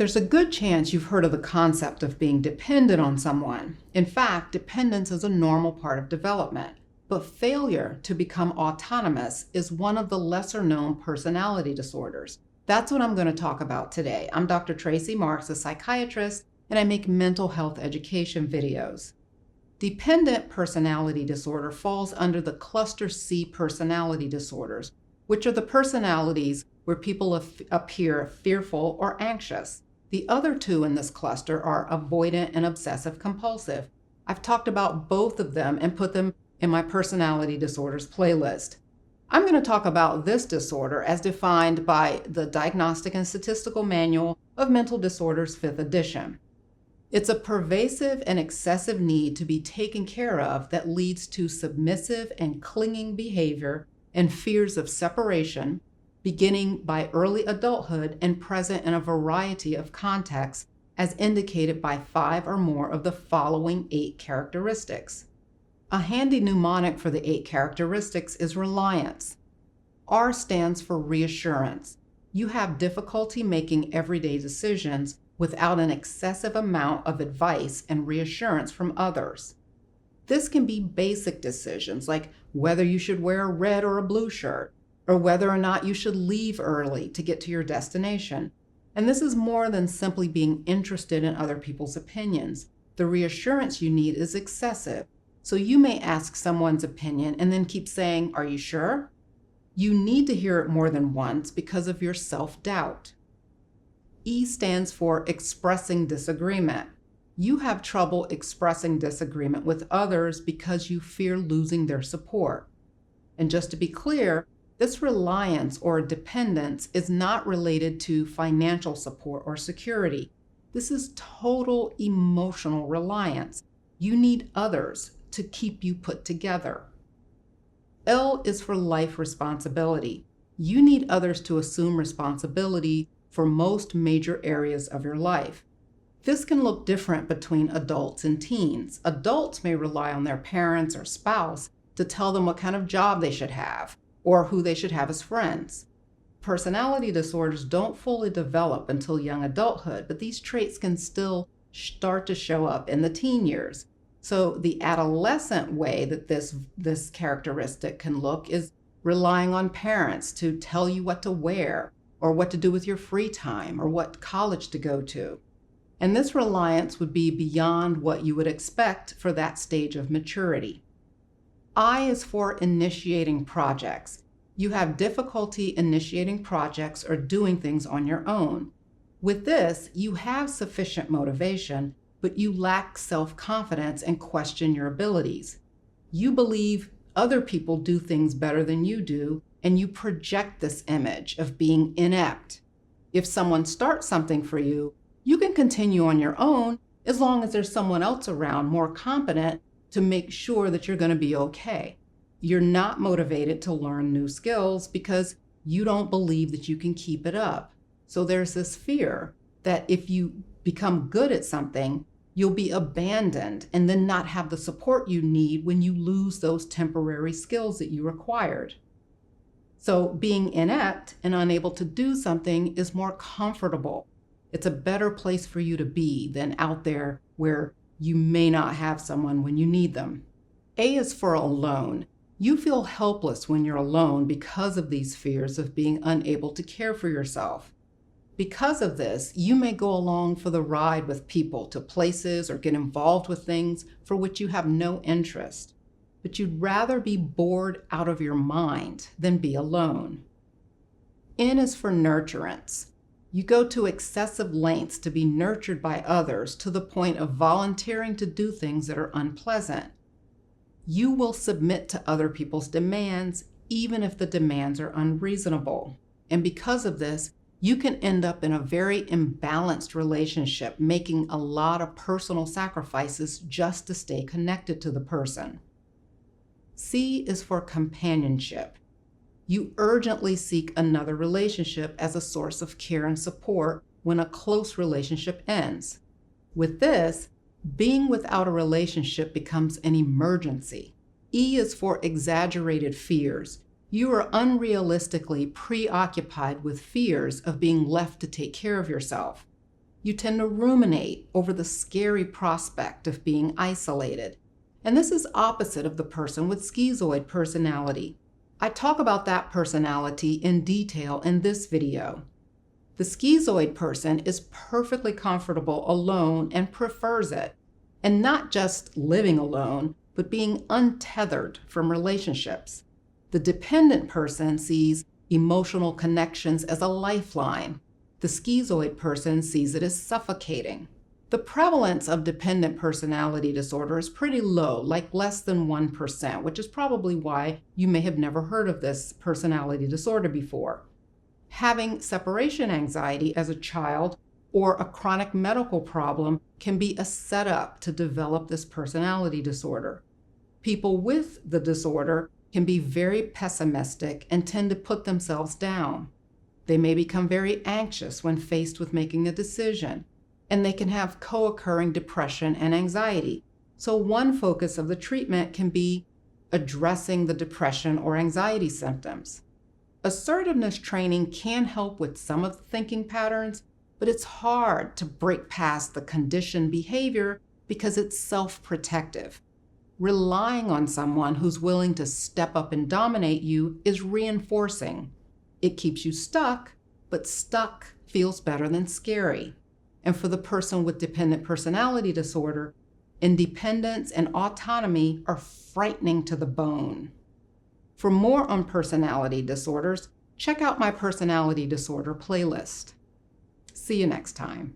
There's a good chance you've heard of the concept of being dependent on someone. In fact, dependence is a normal part of development. But failure to become autonomous is one of the lesser-known personality disorders. That's what I'm going to talk about today. I'm Dr. Tracey Marks, a psychiatrist, and I make mental health education videos. Dependent personality disorder falls under the cluster C personality disorders, which are the personalities where people appear fearful or anxious. The other two in this cluster are avoidant and obsessive compulsive. I've talked about both of them and put them in my personality disorders playlist. I'm going to talk about this disorder as defined by the Diagnostic and Statistical Manual of Mental Disorders 5th edition. It's a pervasive and excessive need to be taken care of that leads to submissive and clinging behavior and fears of separation, beginning by early adulthood and present in a variety of contexts, as indicated by 5 or more of the following 8 characteristics. A handy mnemonic for the 8 characteristics is RELIANCE. R stands for Reassurance. You have difficulty making everyday decisions without an excessive amount of advice and reassurance from others. This can be basic decisions like whether you should wear a red or a blue shirt, or whether or not you should leave early to get to your destination. And this is more than simply being interested in other people's opinions. The reassurance you need is excessive. So you may ask someone's opinion and then keep saying, "Are you sure?" You need to hear it more than once because of your self-doubt. E stands for expressing disagreement. You have trouble expressing disagreement with others because you fear losing their support. And just to be clear, this reliance or dependence is not related to financial support or security. This is total emotional reliance. You need others to keep you put together. L is for life responsibility. You need others to assume responsibility for most major areas of your life. This can look different between adults and teens. Adults may rely on their parents or spouse to tell them what kind of job they should have or who they should have as friends. Personality disorders don't fully develop until young adulthood, but these traits can still start to show up in the teen years. So the adolescent way that this characteristic can look is relying on parents to tell you what to wear or what to do with your free time or what college to go to. And this reliance would be beyond what you would expect for that stage of maturity. I is for initiating projects. You have difficulty initiating projects or doing things on your own. With this, you have sufficient motivation, but you lack self-confidence and question your abilities. You believe other people do things better than you do, and you project this image of being inept. If someone starts something for you, you can continue on your own as long as there's someone else around more competent to make sure that you're going to be okay. You're not motivated to learn new skills because you don't believe that you can keep it up. So there's this fear that if you become good at something, you'll be abandoned and then not have the support you need when you lose those temporary skills that you acquired. So being inept and unable to do something is more comfortable. It's a better place for you to be than out there where you may not have someone when you need them. A is for alone. You feel helpless when you're alone because of these fears of being unable to care for yourself. Because of this, you may go along for the ride with people to places or get involved with things for which you have no interest. But you'd rather be bored out of your mind than be alone. N is for nurturance. You go to excessive lengths to be nurtured by others to the point of volunteering to do things that are unpleasant. You will submit to other people's demands, even if the demands are unreasonable. And because of this, you can end up in a very imbalanced relationship, making a lot of personal sacrifices just to stay connected to the person. C is for companionship. You urgently seek another relationship as a source of care and support when a close relationship ends. With this, being without a relationship becomes an emergency. E is for exaggerated fears. You are unrealistically preoccupied with fears of being left to take care of yourself. You tend to ruminate over the scary prospect of being isolated. And this is opposite of the person with schizoid personality. I talk about that personality in detail in this video. The schizoid person is perfectly comfortable alone and prefers it. And not just living alone, but being untethered from relationships. The dependent person sees emotional connections as a lifeline. The schizoid person sees it as suffocating. The prevalence of dependent personality disorder is pretty low, like less than 1%, which is probably why you may have never heard of this personality disorder before. Having separation anxiety as a child or a chronic medical problem can be a setup to develop this personality disorder. People with the disorder can be very pessimistic and tend to put themselves down. They may become very anxious when faced with making a decision, and they can have co-occurring depression and anxiety. So one focus of the treatment can be addressing the depression or anxiety symptoms. Assertiveness training can help with some of the thinking patterns, but it's hard to break past the conditioned behavior because it's self-protective. Relying on someone who's willing to step up and dominate you is reinforcing. It keeps you stuck, but stuck feels better than scary. And for the person with dependent personality disorder, independence and autonomy are frightening to the bone. For more on personality disorders, check out my personality disorder playlist. See you next time.